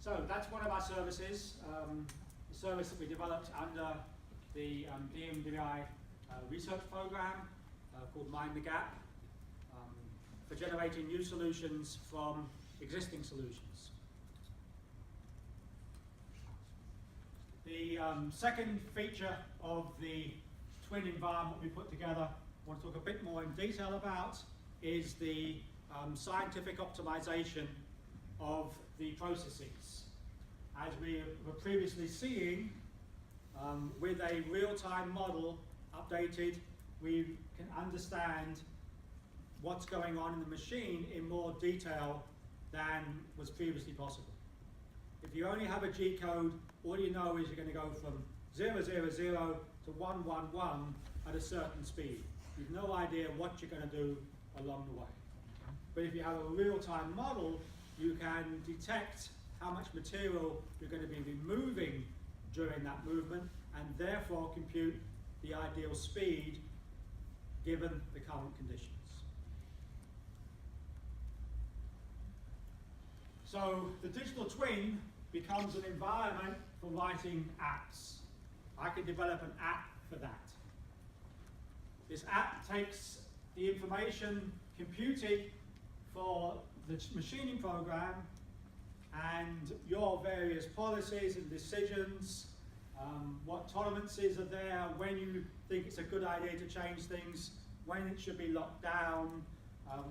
So that's one of our services, the service that we developed under the PMDI research program called Mind the Gap, for generating new solutions from existing solutions. The second feature of the twin environment we put together, I want to talk a bit more in detail about, is the scientific optimization of the processes. As we were previously seeing, with a real-time model updated, we can understand what's going on in the machine in more detail than was previously possible. If you only have a G code, all you know is you're going to go from 000 to 111 at a certain speed. You've no idea what you're going to do along the way. But if you have a real-time model, you can detect how much material you're going to be removing during that movement, and therefore compute the ideal speed given the current conditions. So the digital twin becomes an environment for writing apps. I can develop an app for that. This app takes the information computed for the machining program and your various policies and decisions, what tolerances are there, when you think it's a good idea to change things, when it should be locked down,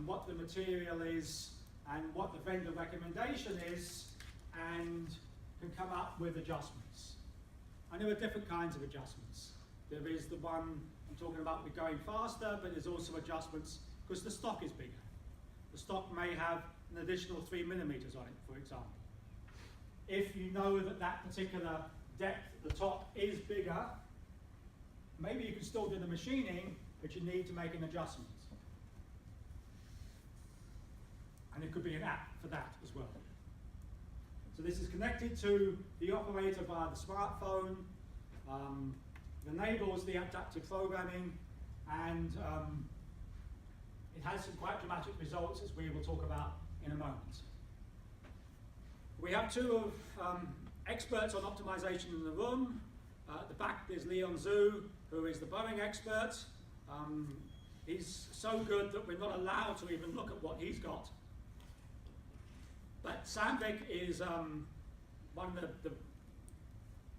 what the material is, and what the vendor recommendation is, and can come up with adjustments. And there are different kinds of adjustments. There is the one I'm talking about with going faster, but there's also adjustments because the stock is bigger. The stock may have an additional 3 millimeters on it, for example. If you know that that particular depth at the top is bigger, maybe you can still do the machining, but you need to make an adjustment. And it could be an app for that as well. So this is connected to the operator via the smartphone. It enables the adaptive programming, and it has some quite dramatic results, as we will talk about in a moment. We have two of experts on optimization in the room. At the back there's Leon Zhu, who is the Boeing expert. He's so good that we're not allowed to even look at what he's got. But Sandvik is one of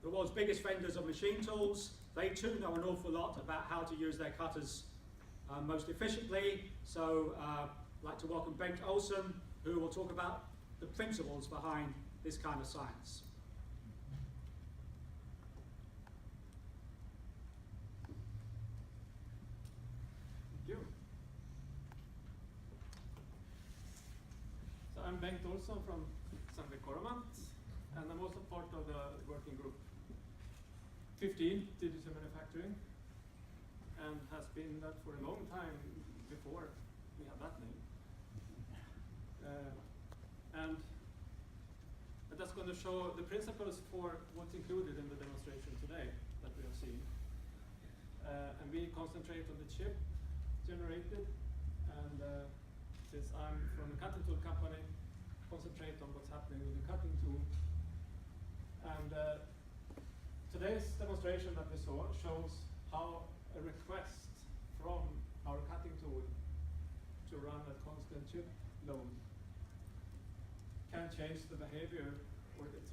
the world's biggest vendors of machine tools. They too know an awful lot about how to use their cutters most efficiently. So I'd like to welcome Bengt Olsen, who will talk about the principles behind this kind of science. Thank you. So I'm Bengt Olsen from Sandvik Coromant, and I'm also part of the working group 15, Digital Manufacturing, and has been that for a long time before we had that name. And I'm just going to show the principles for what's included in the demonstration today that we have seen. And we concentrate on the chip generated, and since I'm from a cutting tool company, concentrate on what's happening with the cutting tool. And today's demonstration that we saw shows how a request from our cutting tool to run at constant chip load can change the behavior, or it's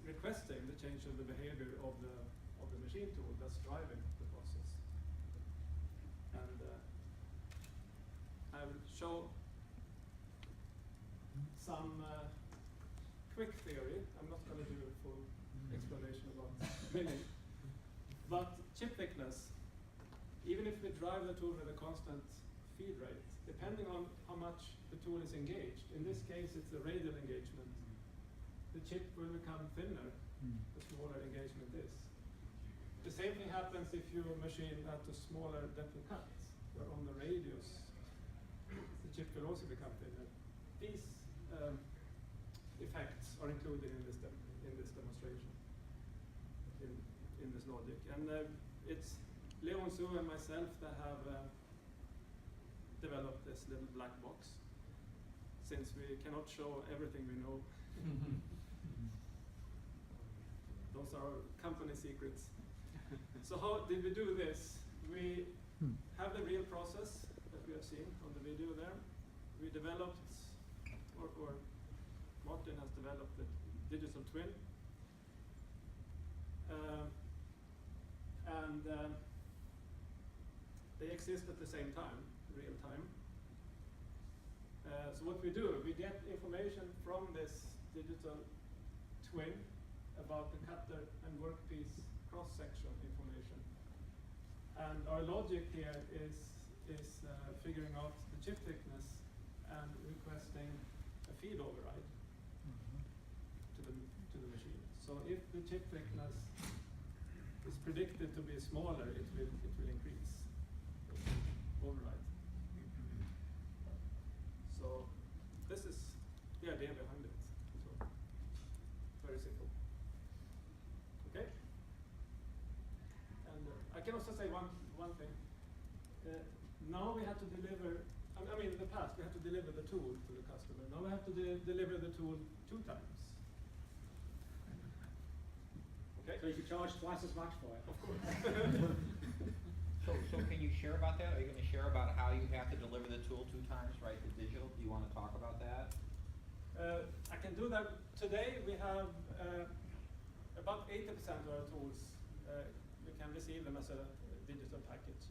requesting the change of the behavior of the machine tool that's driving the process. And I will show some quick theory. I'm not going to do a full explanation about milling. But chip thickness, even if we drive the tool with a constant feed rate, depending on how much the tool is engaged, in this case it's a radial engagement, the chip will become thinner the smaller engagement is. The same thing happens if you machine at a smaller depth of cut, where on the radius the chip will also become thinner. These effects are included in this demonstration, in this logic. And it's Leon Zhu and myself that have developed this little black box, since we cannot show everything we know Those are our company secrets. So how did we do this? We have the real process that we have seen on the video there. We developed, or Martin has developed the digital twin. They exist at the same time, real time. So what we do, we get information from this digital twin about the cutter and workpiece cross-section information. And our logic here is figuring out the chip thickness and requesting a feed override to the machine. So if the chip thickness is predicted to be smaller, it will increase override. So this is the idea behind it. So very simple. Okay. And I can also say one thing. Now we have to deliver. I mean, in the past we had to deliver the tool to the customer. Now we have to deliver the tool 2 times. Okay. So you could charge twice as much for it. Of course. So can you share about that? Are you going to share about how you have to deliver the tool 2 times, right, the digital? Do you want to talk about that? I can do that. Today we have about 80% of our tools, we can receive them as a digital package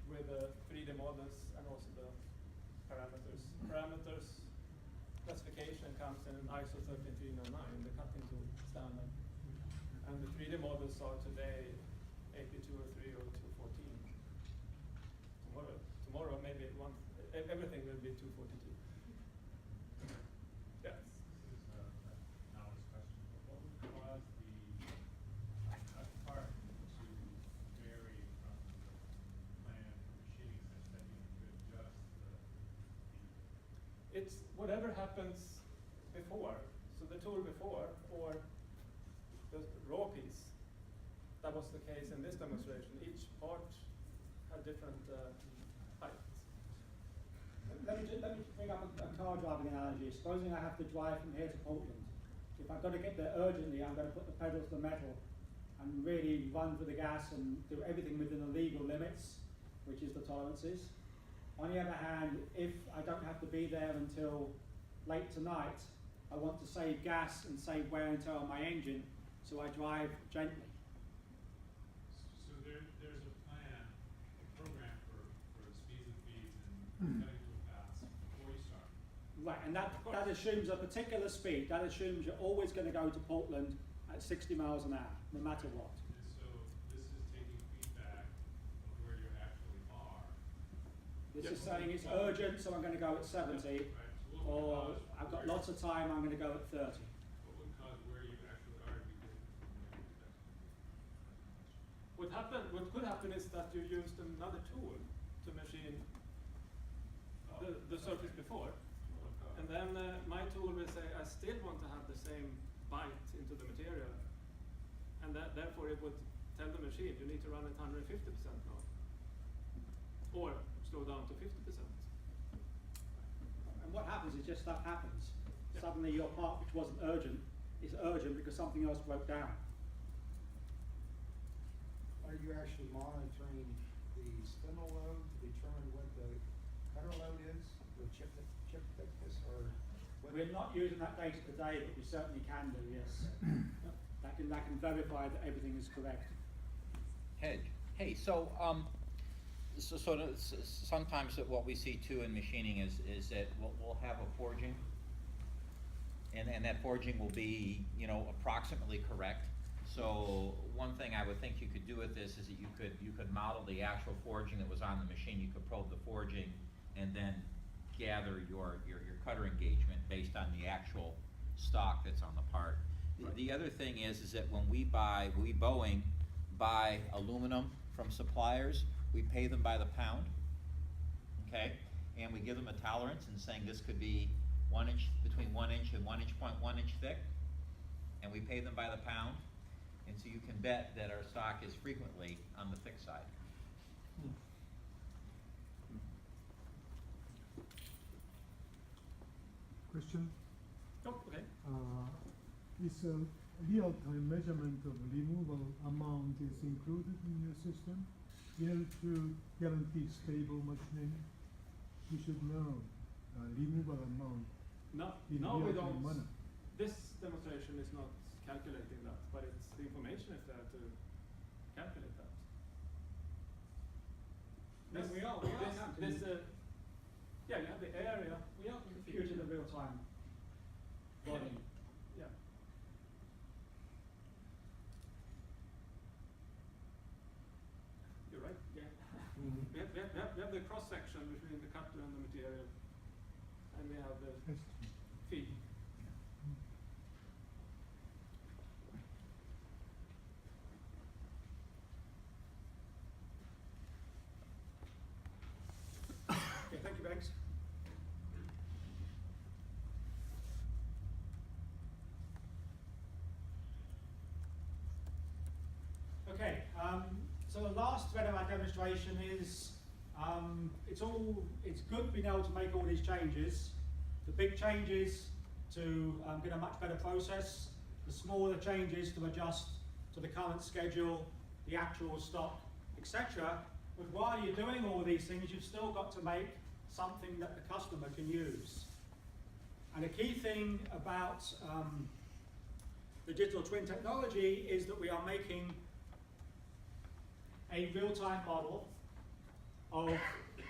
with 3D models and also the parameters. Parameters specification comes in an ISO 13309, the cutting tool standard. And the 3D models are today 8203 or 214. Tomorrow maybe everything will be 242. Yes. This is Alan's question. What would cause the part to vary from the plan for machining such that you could adjust It's whatever happens before. So the tool before or the raw piece. That was the case in this demonstration. Each part had different heights. Let me bring up a car driving analogy. Supposing I have to drive from here to Portland. If I've got to get there urgently, I'm going to put the pedal to the metal and really run for the gas and do everything within the legal limits, which is the tolerances. On the other hand, if I don't have to be there until late tonight, I want to save gas and save wear and tear on my engine, so I drive gently. So there's a plan, a program for speeds and feeds and cutting tool paths before you start. Right, and that assumes a particular speed. That assumes you're always going to go to Portland at 60 miles an hour, no matter what. And so this is taking feedback of where you actually are. This is saying it's urgent, so I'm going to go at 70, Right. So what would or cause I've got where- lots of time, I'm going to go at 30. What would cause where you actually are to be different from where you expect? What could happen is that you used another tool to machine the surface before. And then my tool will say, I still want to have the same bite into the material. And therefore it would tell the machine, you need to run at 150% now. Or slow down to 50%. And what happens is just stuff happens. Yeah. Suddenly your part, which wasn't urgent, is urgent because something else broke down. Are you actually monitoring the spindle load to determine what the cutter load is, the chip thickness, or what? We're not using that data today, but we certainly can do, yes. That can verify that everything is correct. Hey, so sometimes what we see too in machining is that we'll have a forging, and that forging will be, approximately correct. So one thing I would think you could do with this is that you could model the actual forging that was on the machine. You could probe the forging and then gather your cutter engagement based on the actual stock that's on the part. Right. The other thing is that when Boeing buy aluminum from suppliers, we pay them by the pound, okay? And we give them a tolerance and saying this could be 1 inch, between 1 inch and 1 inch thick, and we pay them by the pound. And so you can bet that our stock is frequently on the thick side. Question. Oh, okay. Is real-time measurement of removal amount is included in your system in order to guarantee stable machining? You should know removal amount No, in no, we real-time don't. manner. This demonstration is not calculating that, but it's the information is there to calculate that. No, we are calculating. Yeah, you have the area. We are computing the real-time volume. Yeah. You're right. Yeah. We have the cross section between the cutter and the material, and we have the Yes. feed. Okay, thank you, Banks. Okay, so the last thread of our demonstration is it's good being able to make all these changes. The big changes to get a much better process, the smaller changes to adjust to the current schedule, the actual stock, etc. But while you're doing all these things, you've still got to make something that the customer can use. And a key thing about the digital twin technology is that we are making a real-time model of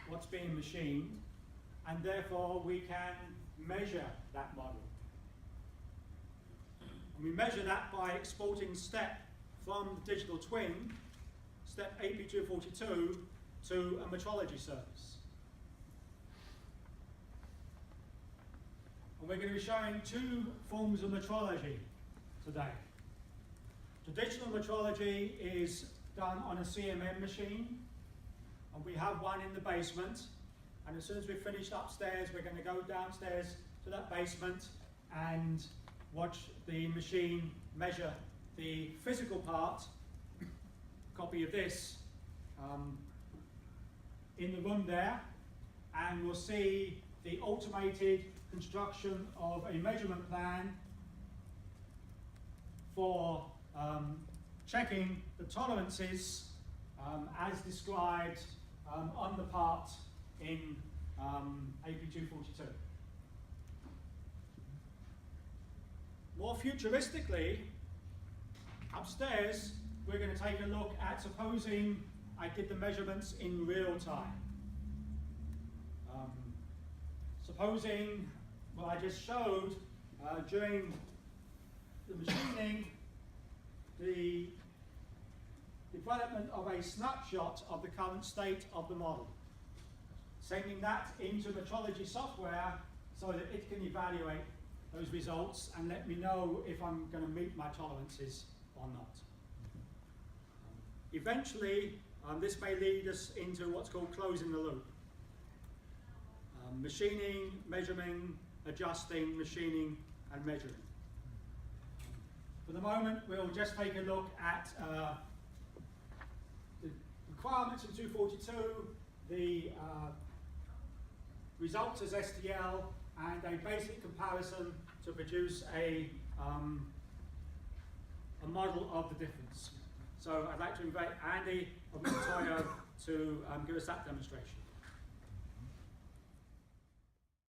what's being machined, and therefore we can measure that model. And we measure that by exporting step from the digital twin, step AP242, to a metrology service. And we're going to be showing two forms of metrology today. Traditional metrology is done on a CMM machine, and we have one in the basement, and as soon as we've finished upstairs, we're going to go downstairs to that basement and watch the machine measure the physical part, copy of this, in the room there, and we'll see the automated construction of a measurement plan for checking the tolerances as described on the part in AP242. More futuristically, upstairs, we're going to take a look at supposing I did the measurements in real time. Supposing what I just showed during the machining, the development of a snapshot of the current state of the model. Sending that into metrology software so that it can evaluate those results and let me know if I'm going to meet my tolerances or not. Eventually, this may lead us into what's called closing the loop. Machining, measuring, adjusting, machining, and measuring. For the moment, we'll just take a look at the requirements of 242, the results as STL, and a basic comparison to produce a model of the difference. So I'd like to invite Andy of Mintoyo to give us that demonstration.